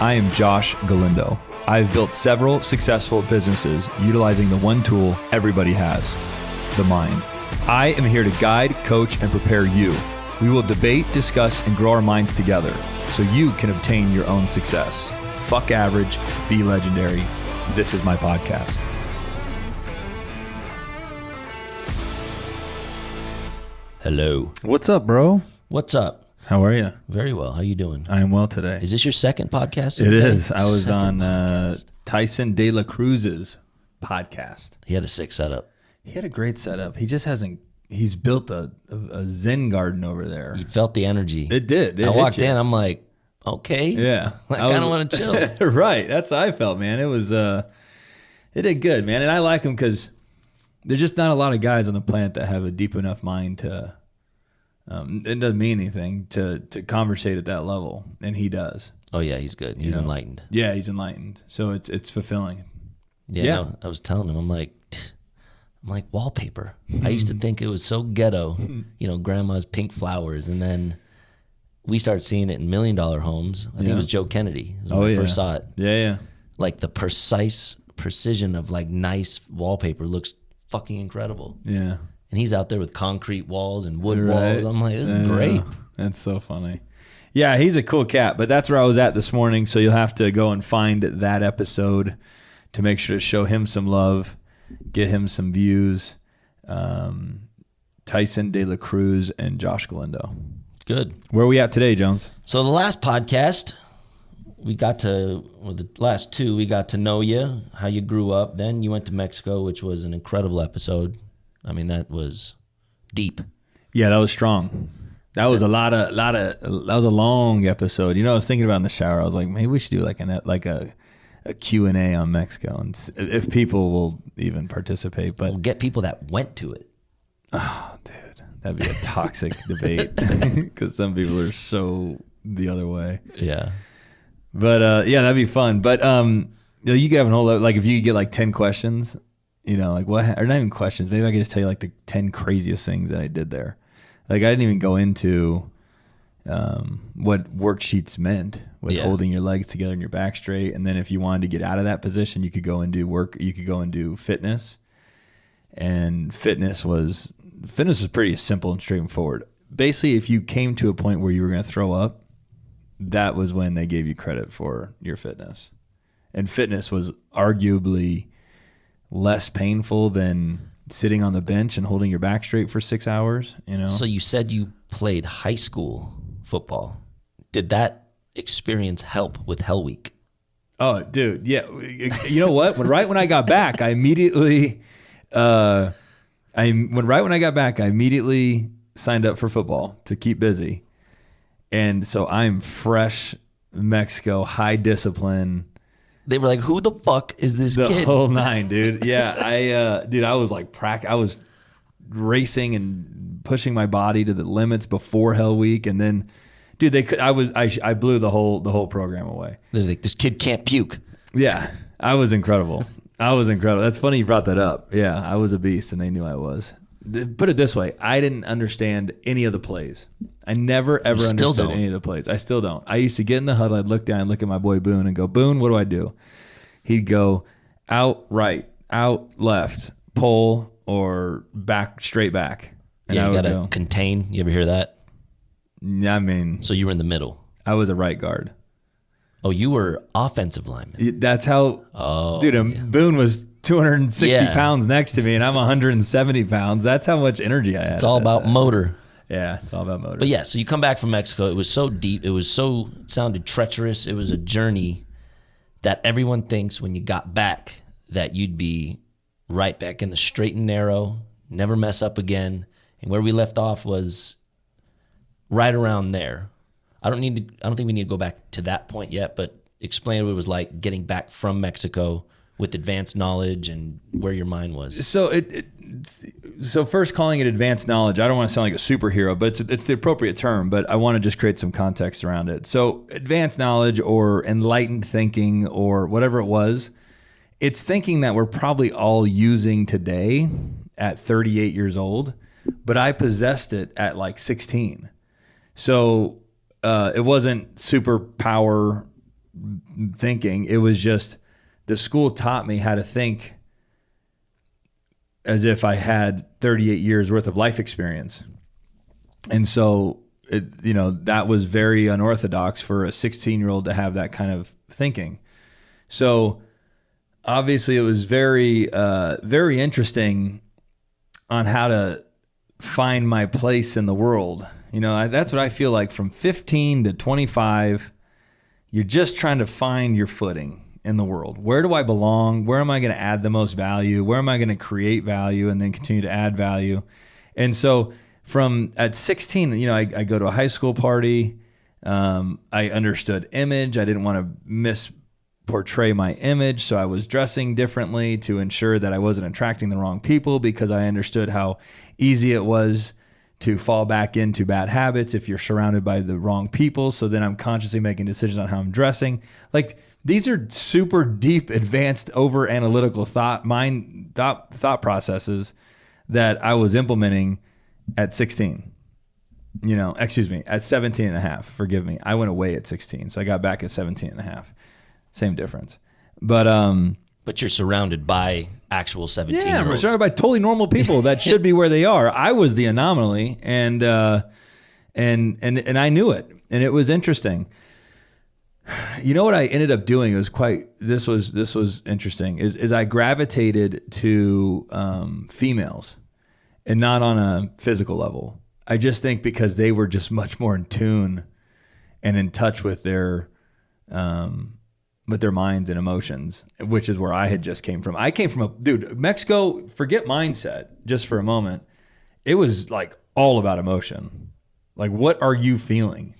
I am Josh Galindo. I've built several successful businesses utilizing the one tool everybody has, the mind. I am here to guide, coach, and prepare you. We will debate, discuss, and grow our minds together so you can obtain your own success. Fuck average, be legendary. This is my podcast. Hello. What's up, bro? What's up? How are you? Very well. How you doing? I am well today. Is this your second podcast? It is. I was on Tyson De La Cruz's podcast. He had a sick setup. He had a great setup. He just hasn't. He's built a Zen garden over there. You felt the energy. It did. I walked in. I'm like, okay. Yeah. I kind of want to chill. Right. That's how I felt, man. It was. It did good, man. And I like him because there's just not a lot of guys on the planet that have a deep enough mind to. It doesn't mean anything to conversate at that level, and he does. Oh yeah, he's good. He's enlightened. Yeah, he's enlightened. So it's fulfilling. Yeah. No, I was telling him, I'm like wallpaper. I used to think it was so ghetto, grandma's pink flowers, and then we started seeing it in $1 million homes. I think it was Joe Kennedy when I first saw it. Yeah. Like the precision of like nice wallpaper looks fucking incredible. Yeah. And he's out there with concrete walls and wood walls. I'm like, this is great. That's so funny. Yeah, he's a cool cat, but that's where I was at this morning, so you'll have to go and find that episode to make sure to show him some love, get him some views. Tyson De La Cruz and Josh Galindo. Good. Where are we at today, Jones? So the last podcast, the last two, we got to know you, how you grew up. Then you went to Mexico, which was an incredible episode. I mean, that was deep. Yeah, that was strong. That was that was a long episode. I was thinking about in the shower. I was like, maybe we should do like a Q&A on Mexico, and if people will even participate. But we'll get people that went to it. Oh, dude, that'd be a toxic debate because some people are so the other way. Yeah. But that'd be fun. But you could have a whole like if you could get like 10 questions. Like what, or not even questions. Maybe I could just tell you like the 10 craziest things that I did there. Like I didn't even go into what worksheets meant with holding your legs together and your back straight. And then if you wanted to get out of that position, you could go and do work. You could go and do fitness. And fitness was pretty simple and straightforward. Basically, if you came to a point where you were going to throw up, that was when they gave you credit for your fitness. And fitness was arguably less painful than sitting on the bench and holding your back straight for 6 hours, So you said you played high school football. Did that experience help with Hell Week? Oh, dude, yeah. You know what? Right when I got back, I immediately signed up for football to keep busy. And so I'm fresh Mexico, high discipline. They were like, who the fuck is this kid? The whole nine, dude. Yeah, I was like, I was racing and pushing my body to the limits before Hell Week, and then, dude, I blew the whole program away. They're like, this kid can't puke. Yeah, I was incredible. That's funny you brought that up. Yeah, I was a beast, and they knew I was. Put it this way, I didn't understand any of the plays. I never, ever understood any of the plays. I still don't. I used to get in the huddle, I'd look down and look at my boy Boone and go, Boone, what do I do? He'd go out right, out left, pull, or back, straight back. And you got to contain. You ever hear that? I mean. So you were in the middle. I was a right guard. Oh, you were offensive lineman. That's how. Oh, dude, Boone was 260 pounds next to me, and I'm 170 pounds. That's how much energy I had. It's all about motor. Yeah, it's all about motor. But yeah, so you come back from Mexico. It was so deep. It sounded treacherous. It was a journey that everyone thinks when you got back that you'd be right back in the straight and narrow, never mess up again. And where we left off was right around there. I don't think we need to go back to that point yet, but explain what it was like getting back from Mexico with advanced knowledge and where your mind was. So first, calling it advanced knowledge, I don't want to sound like a superhero, but it's the appropriate term, but I want to just create some context around it. So advanced knowledge or enlightened thinking or whatever it was, it's thinking that we're probably all using today at 38 years old, but I possessed it at like 16. So it wasn't superpower thinking. It was just the school taught me how to think as if I had 38 years worth of life experience. And so, that was very unorthodox for a 16-year-old to have that kind of thinking. So obviously it was very, very interesting on how to find my place in the world. That's what I feel like from 15 to 25, you're just trying to find your footing in the world. Where do I belong? Where am I going to add the most value? Where am I going to create value and then continue to add value? And so at 16, I go to a high school party. I understood image. I didn't want to portray my image. So I was dressing differently to ensure that I wasn't attracting the wrong people, because I understood how easy it was to fall back into bad habits if you're surrounded by the wrong people. So then I'm consciously making decisions on how I'm dressing. Like, these are super deep, advanced, over analytical thought processes that I was implementing at 16. At 17 and a half. Forgive me. I went away at 16. So I got back at 17 and a half. Same difference. But you're surrounded by actual 17-year-olds. Yeah, I'm surrounded by totally normal people that should be where they are. I was the anomaly, and I knew it, and it was interesting. You know what I ended up doing? This was interesting. Is I gravitated to females, and not on a physical level. I just think because they were just much more in tune and in touch with their minds and emotions, which is where I had just came from. I came from Mexico, forget mindset just for a moment. It was like all about emotion. Like, what are you feeling?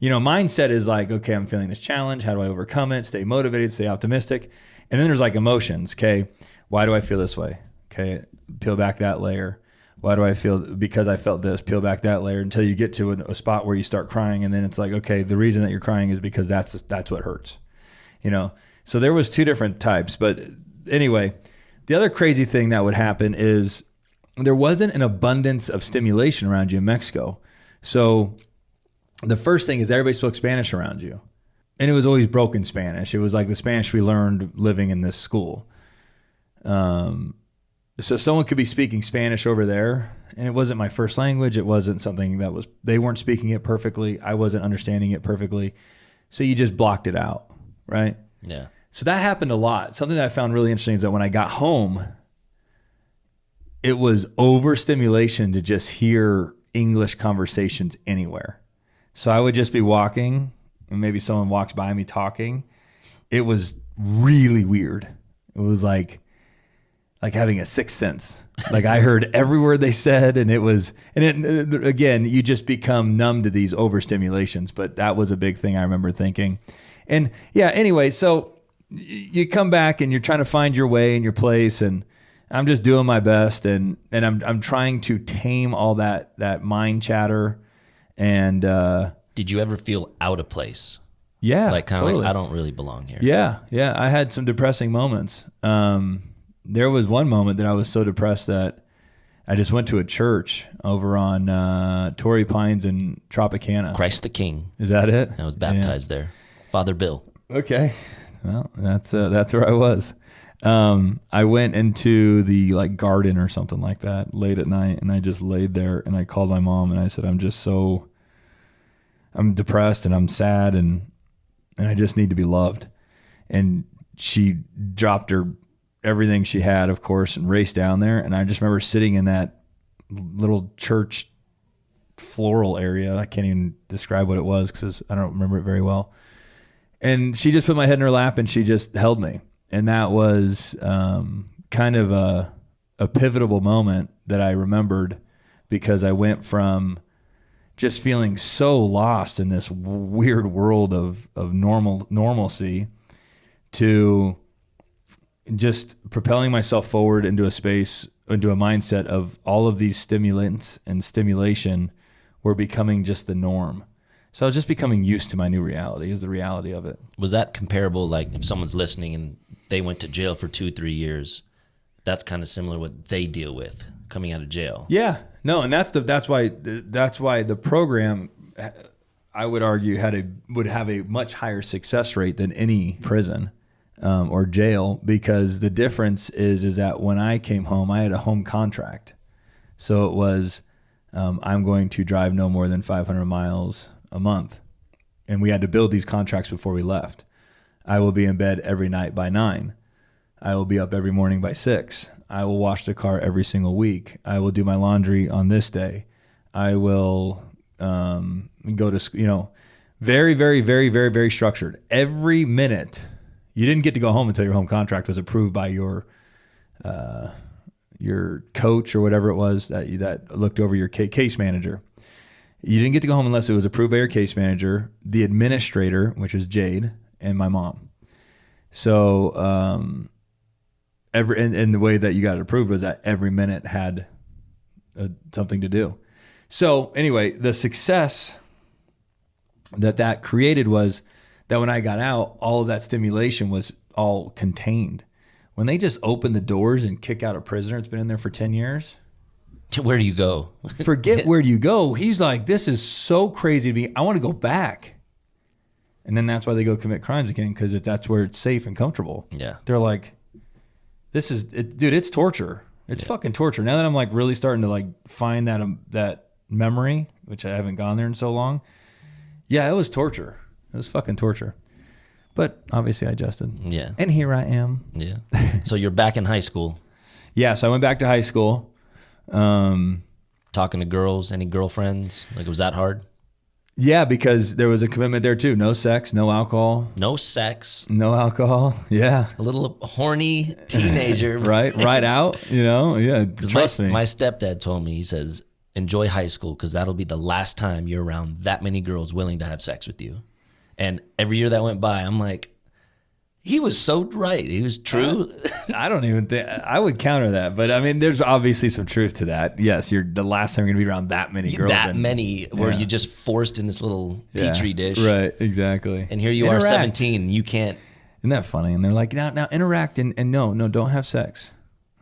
Mindset is like, okay, I'm feeling this challenge. How do I overcome it? Stay motivated, stay optimistic. And then there's like emotions. Okay, why do I feel this way? Okay, peel back that layer. Why do I feel? Because I felt this. Peel back that layer until you get to a spot where you start crying, and then it's like, okay, the reason that you're crying is because that's what hurts. So there was two different types. But anyway, the other crazy thing that would happen is there wasn't an abundance of stimulation around you in Mexico. So the first thing is everybody spoke Spanish around you. And it was always broken Spanish. It was like the Spanish we learned living in this school. So someone could be speaking Spanish over there, and it wasn't my first language. It wasn't something they weren't speaking it perfectly. I wasn't understanding it perfectly. So you just blocked it out, right? Yeah. So that happened a lot. Something that I found really interesting is that when I got home, it was overstimulation to just hear English conversations anywhere. So I would just be walking, and maybe someone walks by me talking. It was really weird. It was like having a sixth sense. Like, I heard every word they said, and again, you just become numb to these overstimulations. But that was a big thing I remember thinking. And yeah, anyway, so you come back and you're trying to find your way and your place, and I'm just doing my best, and I'm trying to tame all that mind chatter. And did you ever feel out of place? Yeah, like kind of totally. like, I don't really belong here. Yeah. I had some depressing moments. There was one moment that I was so depressed that I just went to a church over on Torrey Pines and Tropicana. Christ the King. Is that it? I was baptized there. Father Bill. Okay. Well, that's where I was. I went into the garden or something like that late at night, and I just laid there, and I called my mom, and I said, I'm depressed and I'm sad, and I just need to be loved. And she dropped everything she had, of course, and raced down there. And I just remember sitting in that little church floral area. I can't even describe what it was because I don't remember it very well. And she just put my head in her lap and she just held me. And that was kind of a pivotal moment that I remembered, because I went from just feeling so lost in this weird world of normalcy to just propelling myself forward into a space, into a mindset of all of these stimulants and stimulation were becoming just the norm. So I was just becoming used to my new reality, is the reality of it. Was that comparable, like if someone's listening and they went to jail for 2-3 years, that's kind of similar to what they deal with coming out of jail? Yeah, no, and that's why the program, I would argue would have a much higher success rate than any prison or jail, because the difference is that when I came home, I had a home contract. So it was, I'm going to drive no more than 500 miles a month. And we had to build these contracts before we left. I will be in bed every night by 9. I will be up every morning by 6. I will wash the car every single week. I will do my laundry on this day. I will go to, very, very, very, very, very structured. Every minute. You didn't get to go home until your home contract was approved by your coach or whatever it was that looked over your case manager. You didn't get to go home unless it was approved by your case manager, the administrator, which is Jade, and my mom. So and the way that you got it approved was that every minute had something to do. So anyway, the success that created was that when I got out, all of that stimulation was all contained. When they just open the doors and kick out a prisoner that's been in there for 10 years. Where do you go? Forget where do you go. He's like, this is so crazy to me. I want to go back. And then that's why they go commit crimes again, because that's where it's safe and comfortable. Yeah. They're like, dude, it's torture. It's fucking torture. Now that I'm like really starting to like find that memory, which I haven't gone there in so long. Yeah, it was torture. It was fucking torture. But obviously I adjusted. Yeah. And here I am. Yeah. So you're back in high school. Yeah, so I went back to high school. Talking to girls, any girlfriends? Like, was that hard? Yeah, because there was a commitment there too. No sex, no alcohol. No sex. No alcohol. Yeah. A little horny teenager. Right out, Yeah, trust me. My stepdad told me, he says, enjoy high school because that'll be the last time you're around that many girls willing to have sex with you. And every year that went by, I'm like, he was so right. He was true. I don't even think I would counter that, but I mean, there's obviously some truth to that. Yes, you're the last time you're gonna be around that many girls. Where you just forced in this little petri dish. Right, exactly. And here you are, 17, and you can't. Isn't that funny? And they're like, now interact and no, don't have sex.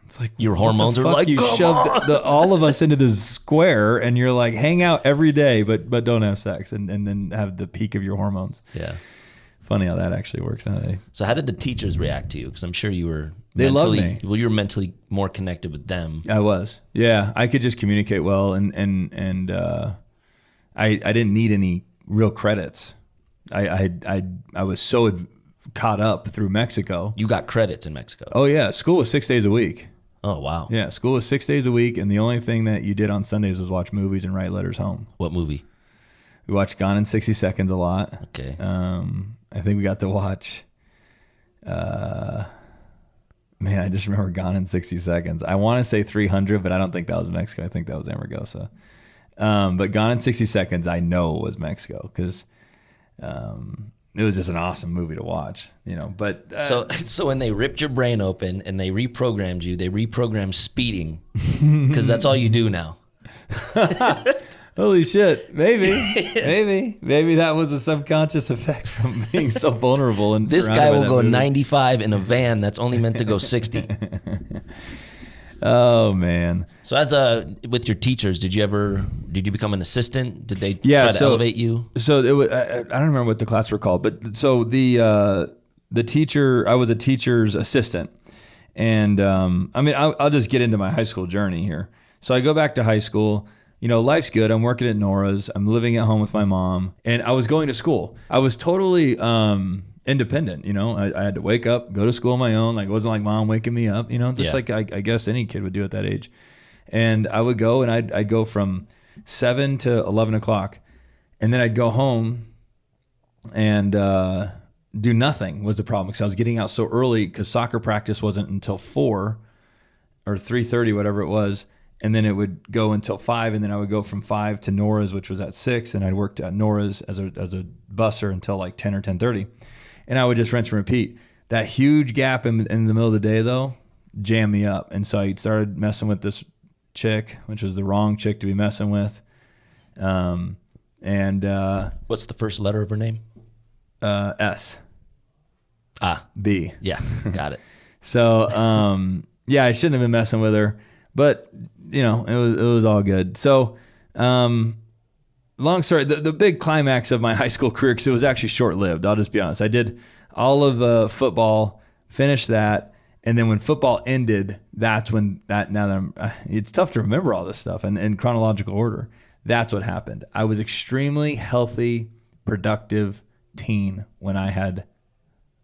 It's like your hormones are like, you shoved all of us into this square, and you're like, hang out every day, but don't have sex, and then have the peak of your hormones. Yeah. Funny how that actually works nowadays. So how did the teachers react to you? Because I'm sure you were they loved me. Well, you were mentally more connected with them. I was. Yeah, I could just communicate well, and I didn't need any real credits. I was so caught up through Mexico. You got credits in Mexico. Oh yeah, school was 6 days a week. Oh wow. Yeah, school was 6 days a week, and the only thing that you did on Sundays was watch movies and write letters home. What movie? We watched Gone in 60 Seconds a lot. Okay. I think we got to watch, I just remember Gone in 60 Seconds. I want to say 300, but I don't think that was Mexico. I think that was Amargosa. But Gone in 60 Seconds, I know was Mexico because it was just an awesome movie to watch, But so when they ripped your brain open and they reprogrammed you, they reprogrammed speeding because that's all you do now. Holy shit. Maybe that was a subconscious effect from being so vulnerable. And this guy will go 95 in a van that's only meant to go 60. Oh man. So with your teachers, did you become an assistant? Did they try to elevate you? So it was, I don't remember what the class were called, but so the teacher, I was a teacher's assistant. And I'll just get into my high school journey here. So I go back to high school. Life's good. I'm working at Nora's. I'm living at home with my mom. And I was going to school. I was totally independent. I had to wake up, go to school on my own. Like, it wasn't like mom waking me up, like I guess any kid would do at that age. And I would go and I'd go from 7 to 11 o'clock. And then I'd go home and do nothing was the problem because I was getting out so early because soccer practice wasn't until 4 or 3:30, whatever it was. And then it would go until 5, and then I would go from 5 to Nora's, which was at 6, and I'd worked at Nora's as a busser until like 10 or 10:30, and I would just rinse and repeat. That huge gap in the middle of the day, though, jammed me up, and so I started messing with this chick, which was the wrong chick to be messing with. And what's the first letter of her name? S. B. Yeah, got it. So I shouldn't have been messing with her. But, it was all good. So long story, the big climax of my high school career, because it was actually short-lived, I'll just be honest. I did all of football, finished that, and then when football ended, that's when it's tough to remember all this stuff in chronological order. That's what happened. I was extremely healthy, productive teen when I had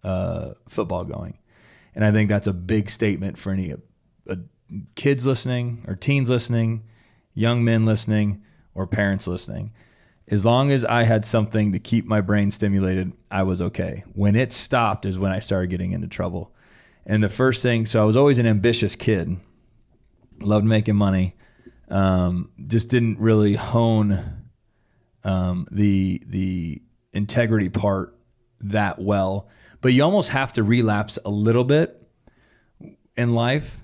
football going. And I think that's a big statement for any kids listening or teens listening, young men listening, or parents listening. As long as I had something to keep my brain stimulated, I was okay. When it stopped is when I started getting into trouble. And the first thing, so I was always an ambitious kid, loved making money, just didn't really hone the integrity part that well. But you almost have to relapse a little bit in life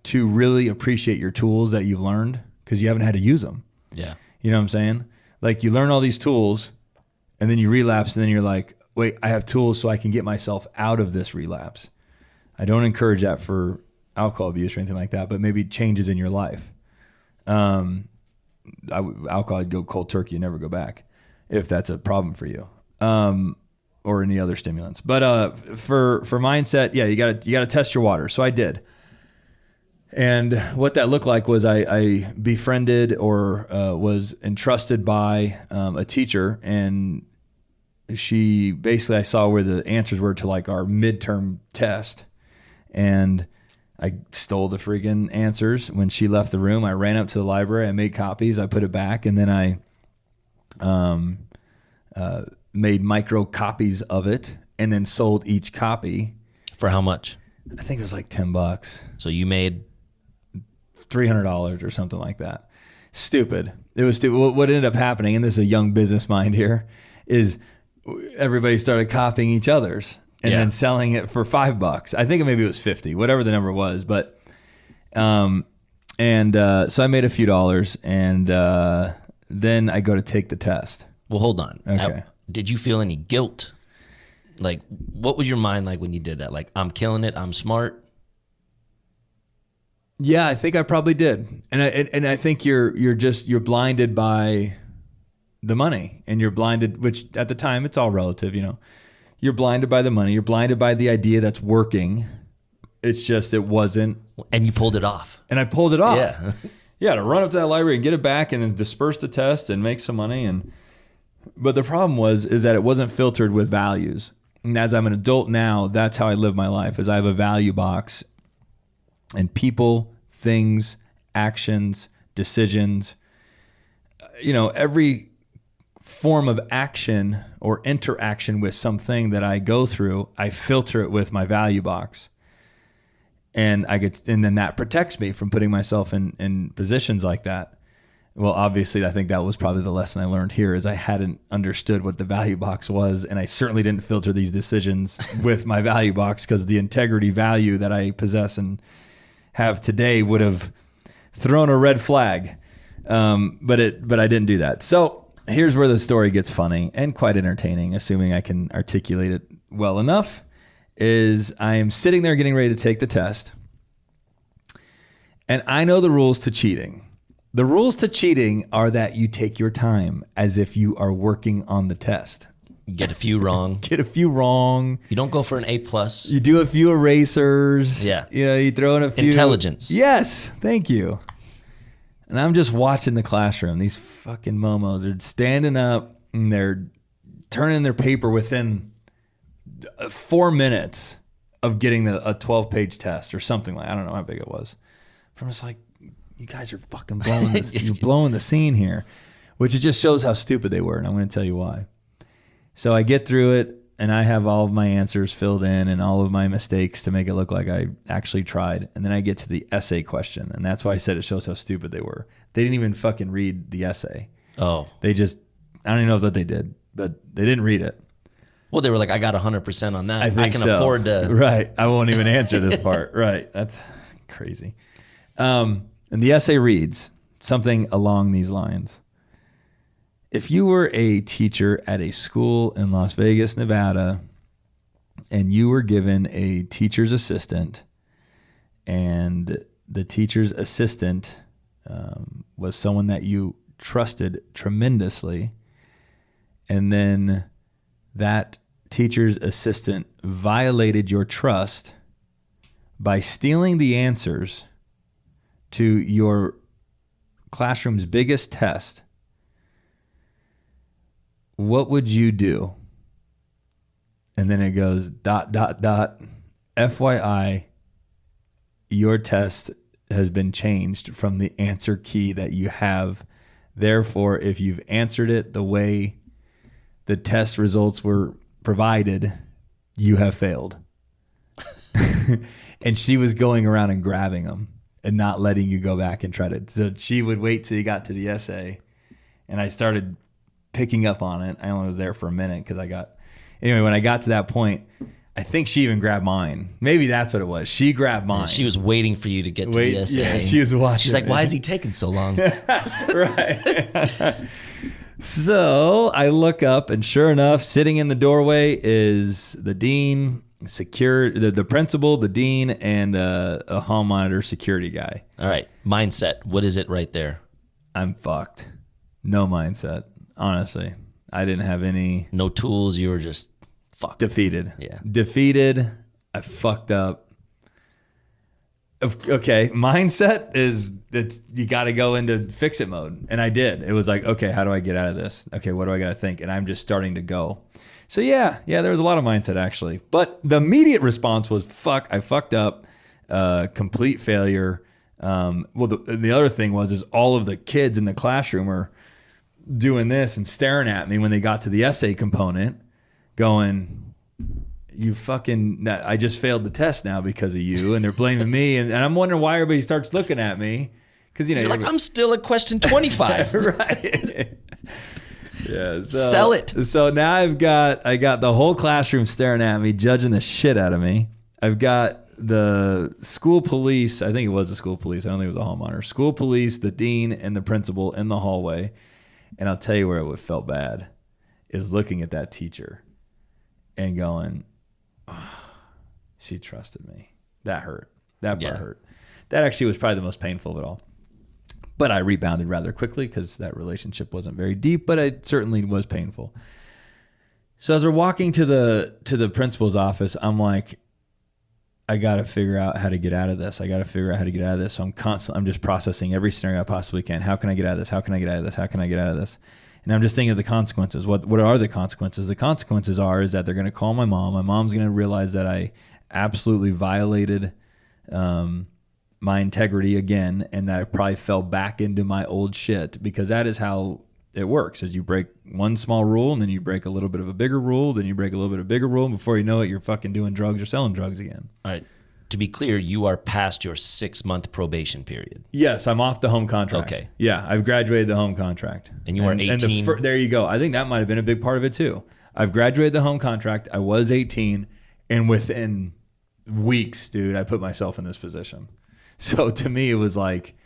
to really appreciate your tools that you've learned, because you haven't had to use them. Yeah. You know what I'm saying? Like, you learn all these tools and then you relapse, and then you're like, wait, I have tools so I can get myself out of this relapse. I don't encourage that for alcohol abuse or anything like that, but maybe changes in your life. Alcohol, I'd go cold turkey and never go back if that's a problem for you, or any other stimulants. But for mindset, yeah, you gotta test your water. So I did. And what that looked like was I befriended or was entrusted by a teacher, and she basically, I saw where the answers were to like our midterm test, and I stole the freaking answers. When she left the room, I ran up to the library, I made copies, I put it back, and then I made micro copies of it and then sold each copy. For how much? I think it was like $10. So you made $300 or something like that. Stupid. It was stupid. What ended up happening, and this is a young business mind here, is everybody started copying each other's and then selling it for $5. I think maybe it was 50, whatever the number was. But, so I made a few dollars, and then I go to take the test. Well, hold on. Okay. Did you feel any guilt? Like, what was your mind like when you did that? Like, I'm killing it, I'm smart. Yeah, I think I probably did. And I think you're blinded by the money, and you're blinded, which at the time it's all relative, you know. You're blinded by the money. You're blinded by the idea that's working. It's just, it wasn't. And you pulled it off. And I pulled it off. Yeah. Yeah, to run up to that library and get it back and then disperse the test and make some money. But the problem is that it wasn't filtered with values. And as I'm an adult now, that's how I live my life, is I have a value box, and people, things, actions, decisions, every form of action or interaction with something that I go through, I filter it with my value box. And then that protects me from putting myself in positions like that. Well, obviously, I think that was probably the lesson I learned here, is I hadn't understood what the value box was, and I certainly didn't filter these decisions with my value box, because the integrity value that I possess and have today would have thrown a red flag. But I didn't do that. So here's where the story gets funny and quite entertaining, assuming I can articulate it well enough, is I am sitting there getting ready to take the test, and I know the rules to cheating. The rules to cheating are that you take your time as if you are working on the test. Get a few wrong. You don't go for an A+. You do a few erasers. Yeah. You throw in a few. Intelligence. Yes. Thank you. And I'm just watching the classroom. These fucking momos are standing up and they're turning their paper within 4 minutes of getting a 12-page test or something like. I don't know how big it was. But I'm just like, you guys are fucking blowing this. You're blowing the scene here, which it just shows how stupid they were. And I'm going to tell you why. So I get through it, and I have all of my answers filled in and all of my mistakes to make it look like I actually tried. And then I get to the essay question, and that's why I said it shows how stupid they were. They didn't even fucking read the essay. Oh. I don't even know what they did, but they didn't read it. Well, they were like, I got 100% on that. I can afford to. Right. I won't even answer this part. Right. That's crazy. And the essay reads something along these lines. If you were a teacher at a school in Las Vegas, Nevada, and you were given a teacher's assistant, and the teacher's assistant was someone that you trusted tremendously, and then that teacher's assistant violated your trust by stealing the answers to your classroom's biggest test, what would you do? And then it goes ... FYI, your test has been changed from the answer key that you have. Therefore, if you've answered it the way the test results were provided, you have failed. And she was going around and grabbing them and not letting you go back and try to. So she would wait till you got to the essay, and I started picking up on it. I only was there for a minute because anyway, when I got to that point, I think she even grabbed mine. Maybe that's what it was. She grabbed mine. She was waiting for you to get to the essay. Yeah, she was watching. She's like, why is he taking so long? Right. So I look up, and sure enough, sitting in the doorway is the dean, the principal, the dean, and a hall monitor security guy. All right. Mindset. What is it right there? I'm fucked. No mindset. Honestly, I didn't have any. No tools. You were just fucked. Defeated. Yeah. Defeated. I fucked up. Okay, mindset is you got to go into fix it mode, and I did. It was like, okay, how do I get out of this? Okay, what do I got to think? And I'm just starting to go. So yeah, there was a lot of mindset actually, but the immediate response was fuck. I fucked up, complete failure. Well, the other thing was all of the kids in the classroom are doing this and staring at me when they got to the essay component, going, you fucking, I just failed the test now because of you, and they're blaming me, and I'm wondering why everybody starts looking at me, because you're like, I'm still at question 25. Right. Yeah. So, sell it. So now I got the whole classroom staring at me, judging the shit out of me. I've got the school police. I think it was the school police. I don't think it was a hall monitor. School police, the dean, and the principal in the hallway. And I'll tell you where it felt bad is looking at that teacher and going, she trusted me. That hurt. That part hurt. That actually was probably the most painful of it all. But I rebounded rather quickly because that relationship wasn't very deep, but it certainly was painful. So as we're walking to the principal's office, I'm like, I got to figure out how to get out of this. So I'm just processing every scenario I possibly can. How can I get out of this? How can I get out of this? How can I get out of this? And I'm just thinking of the consequences. What are the consequences? The consequences is that they're going to call my mom. My mom's going to realize that I absolutely violated my integrity again, and that I probably fell back into my old shit, because that is how it works. Is you break one small rule, and then you break a little bit of a bigger rule, then you break a little bit of a bigger rule, and before you know it, you're fucking doing drugs or selling drugs again. All right. To be clear, you are past your 6-month probation period. Yes, I'm off the home contract. Okay. Yeah, I've graduated the home contract. And you are 18. There you go. I think that might have been a big part of it too. I've graduated the home contract. I was 18, and within weeks, dude, I put myself in this position. So to me, it was like,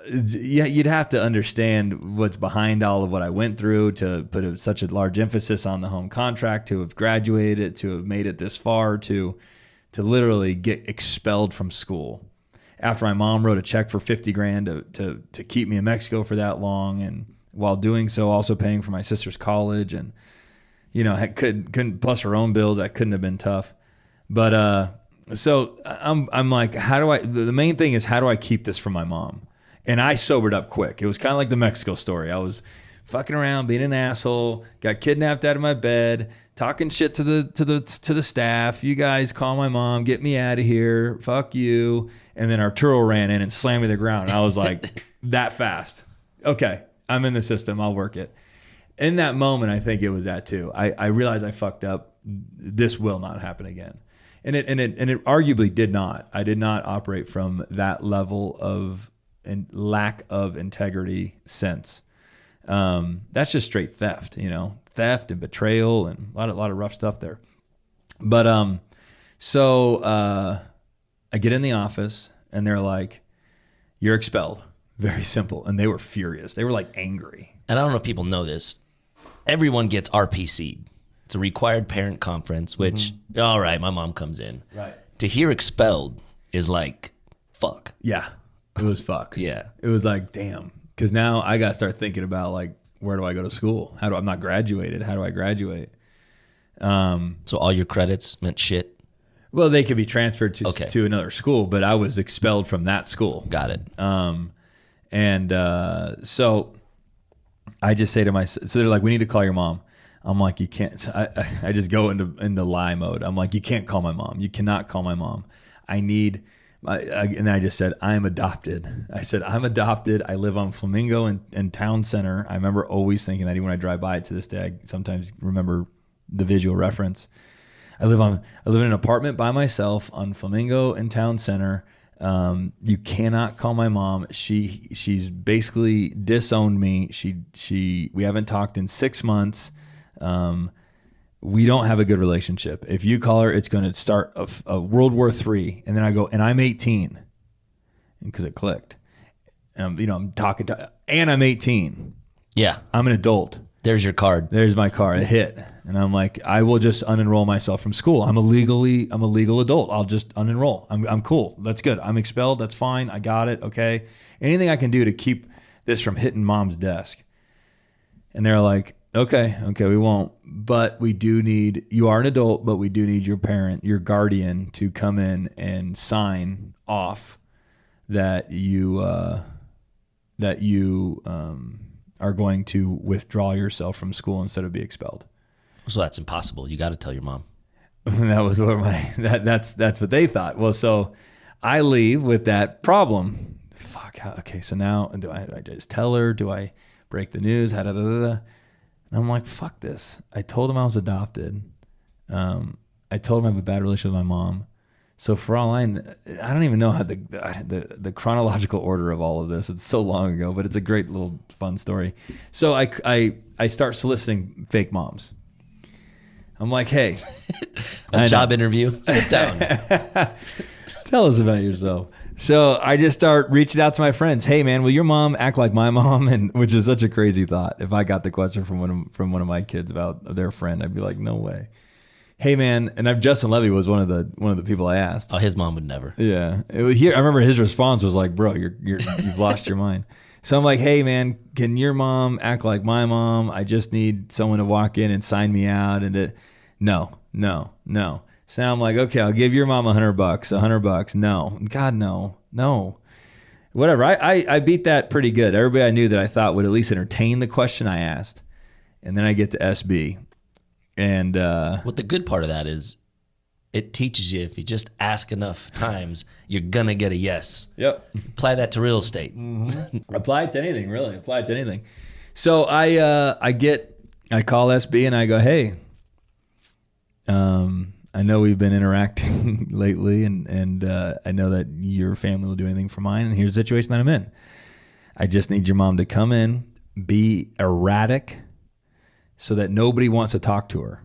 you'd have to understand what's behind all of what I went through to put such a large emphasis on the home contract, to have graduated, to have made it this far, to literally get expelled from school after my mom wrote a check for $50,000 to keep me in Mexico for that long, and while doing so also paying for my sister's college, and couldn't plus her own bills. That couldn't have been tough. But so I'm like, the main thing is, how do I keep this from my mom? And I sobered up quick. It was kind of like the Mexico story. I was fucking around, being an asshole, got kidnapped out of my bed, talking shit to the staff. You guys call my mom, get me out of here. Fuck you. And then Arturo ran in and slammed me to the ground. And I was like, that fast. Okay, I'm in the system. I'll work it. In that moment, I think it was that too. I realized I fucked up. This will not happen again. And it arguably did not. I did not operate from that level of lack of integrity since. That's just straight theft, theft and betrayal, and a lot of rough stuff there. But so I get in the office, and they're like, "You're expelled." Very simple. And they were furious. They were like angry. And I don't know if people know this. Everyone gets RPC'd. It's a required parent conference, which, all right, my mom comes in. Right. To hear expelled is like, fuck. Yeah. It was fuck. Yeah. It was like, damn, Because now I got to start thinking about like, where do I go to school? I'm not graduated. How do I graduate? So all your credits meant shit? Well, they could be transferred to another school, but I was expelled from that school. Got it. So I just say to myself, so they're like, we need to call your mom. I'm like, you can't. So I just go into lie mode. I'm like, you can't call my mom. You cannot call my mom. And I just said, I'm adopted. I said, I'm adopted. I live on Flamingo in Town Center. I remember always thinking that even when I drive by it to this day, I sometimes remember the visual reference. I live in an apartment by myself on Flamingo in Town Center. You cannot call my mom. She's basically disowned me. We haven't talked in 6 months. We don't have a good relationship. If you call her, it's going to start a World War III. And then I go, and I'm 18 because it clicked. I'm talking to, and I'm 18. Yeah. I'm an adult. There's your card. There's my card. It hit. And I'm like, I will just unenroll myself from school. I'm a legal adult. I'll just unenroll. I'm cool. That's good. I'm expelled. That's fine. I got it. Okay. Anything I can do to keep this from hitting mom's desk. And they're like, okay, we won't. But we do need, you are an adult, but we do need your parent, your guardian to come in and sign off that you are going to withdraw yourself from school instead of be expelled. So that's impossible. You got to tell your mom. That was what that's what they thought. Well, so I leave with that problem. Fuck. Okay. So now do I just tell her? Do I break the news? And I'm like, fuck this. I told him I was adopted. I told him I have a bad relationship with my mom. So for all I don't even know how the chronological order of all of this. It's so long ago, but it's a great little fun story. So I start soliciting fake moms. I'm like, hey, a job interview. Sit down. Tell us about yourself. So I just start reaching out to my friends. Hey man, will your mom act like my mom? And which is such a crazy thought. If I got the question from one of my kids about their friend, I'd be like, no way. Hey man, and Justin Levy was one of the people I asked. Oh, his mom would never. Yeah, I remember his response was like, "Bro, you've lost your mind." So I'm like, "Hey man, can your mom act like my mom? I just need someone to walk in and sign me out." And no. So now I'm like, "Okay, I'll give your mom $100. $100. No, God, no. Whatever. I beat that pretty good. Everybody I knew that I thought would at least entertain the question I asked, and then I get to SB. And what the good part of that is it teaches you if you just ask enough times, you're going to get a yes. Yep. Apply that to real estate. Mm-hmm. Apply it to anything, really. Apply it to anything. So I call SB and I go, hey, I know we've been interacting lately and I know that your family will do anything for mine. And here's the situation that I'm in. I just need your mom to come in, be erratic, so that nobody wants to talk to her.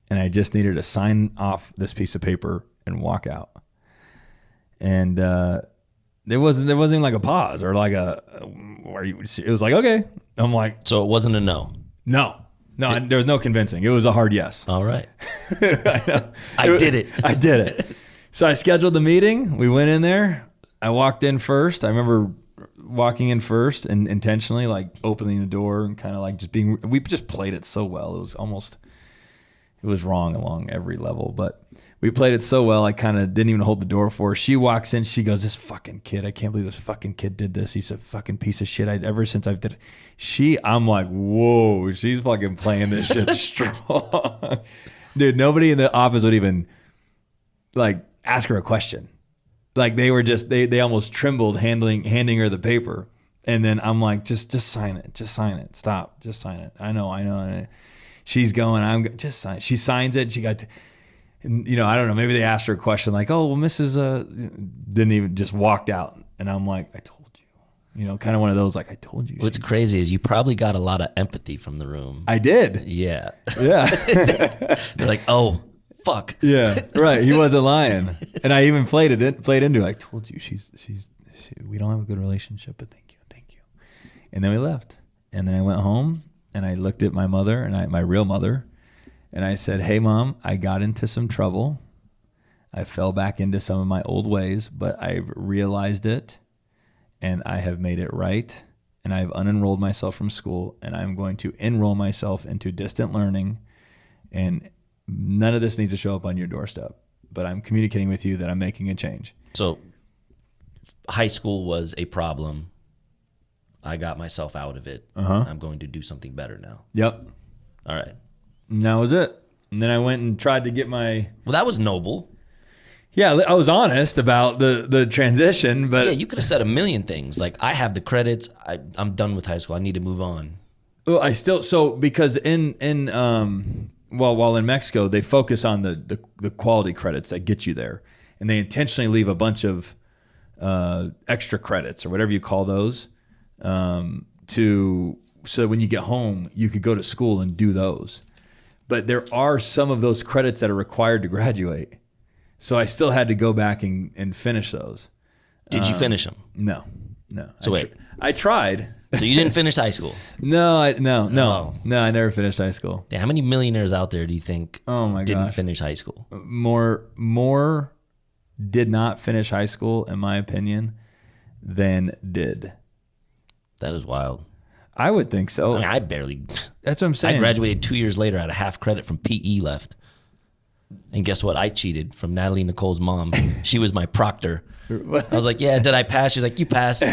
And I just need her to sign off this piece of paper and walk out. And there wasn't even like a pause or like it was like, okay. I'm like. So it wasn't a no? No, there was no convincing. It was a hard yes. All right. I did it. So I scheduled the meeting. We went in there. I walked in first. I remember walking in first and intentionally like opening the door and kind of like we just played it so well. It was wrong along every level, but we played it so well. I kind of didn't even hold the door for her. She walks in. She goes, this fucking kid. I can't believe this fucking kid did this. He's a fucking piece of shit. Ever since I've did it. I'm like, whoa, she's fucking playing this shit strong. Dude, nobody in the office would even like ask her a question. Like they were just, they almost trembled handing her the paper. And then I'm like, just sign it. Just sign it. Stop. Just sign it. I know. And she's going, just sign it. She signs it. She got to, and, I don't know. Maybe they asked her a question like, oh, well, Mrs. Didn't even, just walked out. And I'm like, I told you, kind of one of those, like, I told you. What's crazy is you probably got a lot of empathy from the room. I did. Yeah. They're like, oh, fuck. Yeah, right. He wasn't lying. And I even played into it. I told you, we don't have a good relationship, but thank you. And then we left. And then I went home and I looked at my mother my real mother, and I said, hey mom, I got into some trouble. I fell back into some of my old ways, but I've realized it and I have made it right. and I've unenrolled myself from school, and I'm going to enroll myself into distant learning, and none of this needs to show up on your doorstep, but I'm communicating with you that I'm making a change. So high school was a problem. I got myself out of it. I'm going to do something better now. Yep. All right. And that was it. And then I went and tried to get my... Well, that was noble. Yeah, I was honest about the transition, but... Yeah, you could have said a million things. Like, I have the credits. I'm done with high school. I need to move on. Well, because while in Mexico, they focus on the quality credits that get you there. And they intentionally leave a bunch of extra credits or whatever you call those so that when you get home, you could go to school and do those. But there are some of those credits that are required to graduate. So I still had to go back and finish those. Did you finish them? No. So wait. I tried. So you didn't finish high school? No, I never finished high school. Yeah, how many millionaires out there do you think didn't finish high school? More did not finish high school, in my opinion, than did. That is wild. I would think so. I mean, I barely. That's what I'm saying. I graduated 2 years later. I had a half credit from PE left. And guess what? I cheated from Natalie Nicole's mom. She was my proctor. I was like, yeah, did I pass? She's like, you passed.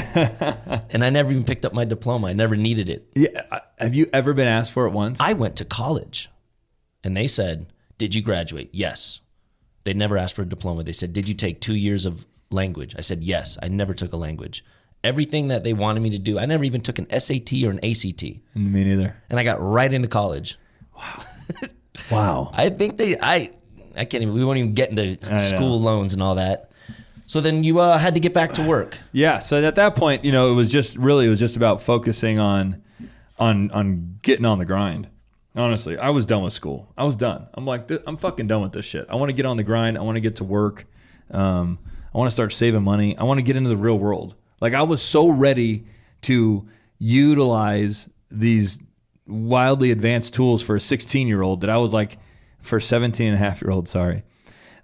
And I never even picked up my diploma. I never needed it. Yeah. Have you ever been asked for it once? I went to college and they said, did you graduate? Yes. They never asked for a diploma. They said, did you take 2 years of language? I said, yes. I never took a language. Everything that they wanted me to do, I never even took an SAT or an ACT. Me neither. And I got right into college. Wow. I think I can't even, we won't even get into school loans and all that. So then you had to get back to work. Yeah. So at that point, it was just about focusing on getting on the grind. Honestly, I was done with school. I was done. I'm like, I'm fucking done with this shit. I want to get on the grind. I want to get to work. I want to start saving money. I want to get into the real world. Like, I was so ready to utilize these wildly advanced tools for a 16-year-old that I was like, for 17-and-a-half-year-old, sorry,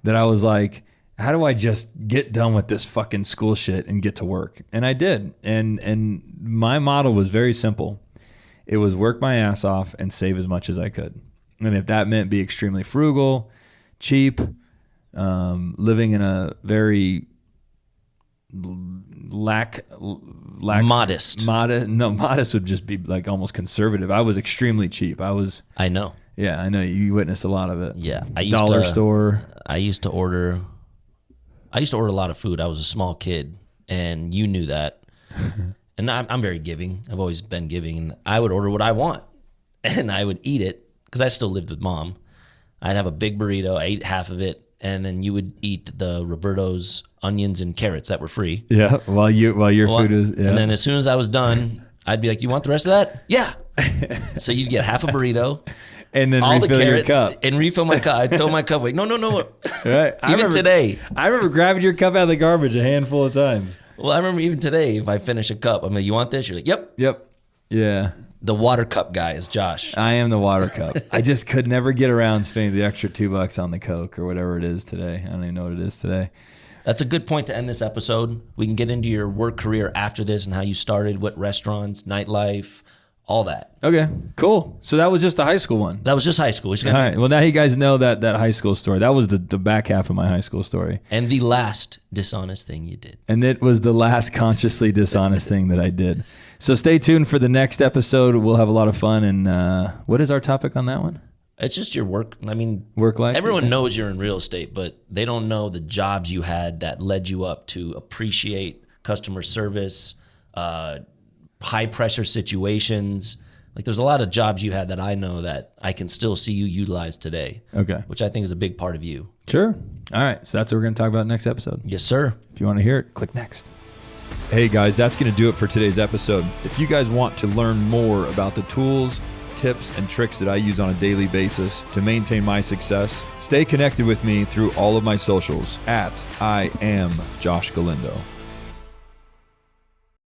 that I was like, how do I just get done with this fucking school shit and get to work? And I did. And my model was very simple. It was work my ass off and save as much as I could. And if that meant be extremely frugal, cheap, living in a very modest. Modest would just be like almost conservative. I was extremely cheap. I know. Yeah, I know. You witnessed a lot of it. Yeah. Dollar store. I used to order a lot of food. I was a small kid, and you knew that. And I'm very giving. I've always been giving. And I would order what I want, and I would eat it because I still lived with Mom. I'd have a big burrito. I ate half of it, and then you would eat the Roberto's onions and carrots that were free. Yeah, while your food is. Yeah. And then as soon as I was done, I'd be like, "You want the rest of that?" Yeah. So you'd get half a burrito. And then all refill the carrots your cup. And refill my cup. I'd throw my cup away. No. Right. Today. I remember grabbing your cup out of the garbage a handful of times. Well, I remember even today, if I finish a cup, I'm like, you want this? You're like, yep. Yeah. The water cup guy is Josh. I am the water cup. I just could never get around spending the extra $2 on the Coke or whatever it is today. I don't even know what it is today. That's a good point to end this episode. We can get into your work career after this and how you started, what restaurants, nightlife, all that. Okay, cool. So that was just the high school one. That was just high school. All right. Well, now you guys know that high school story. That was the back half of my high school story. And the last dishonest thing you did. And it was the last consciously dishonest thing that I did. So stay tuned for the next episode. We'll have a lot of fun. And what is our topic on that one? It's just your work. I mean, work life. Everyone knows you're in real estate, but they don't know the jobs you had that led you up to appreciate customer service, high pressure situations. Like, there's a lot of jobs you had that I know that I can still see you utilize today. Okay. Which I think is a big part of you. Sure. All right. So that's what we're going to talk about next episode. Yes, sir. If you want to hear it, click next. Hey guys, that's going to do it for today's episode. If you guys want to learn more about the tools, tips, and tricks that I use on a daily basis to maintain my success, stay connected with me through all of my socials at IAmJoshGalindo.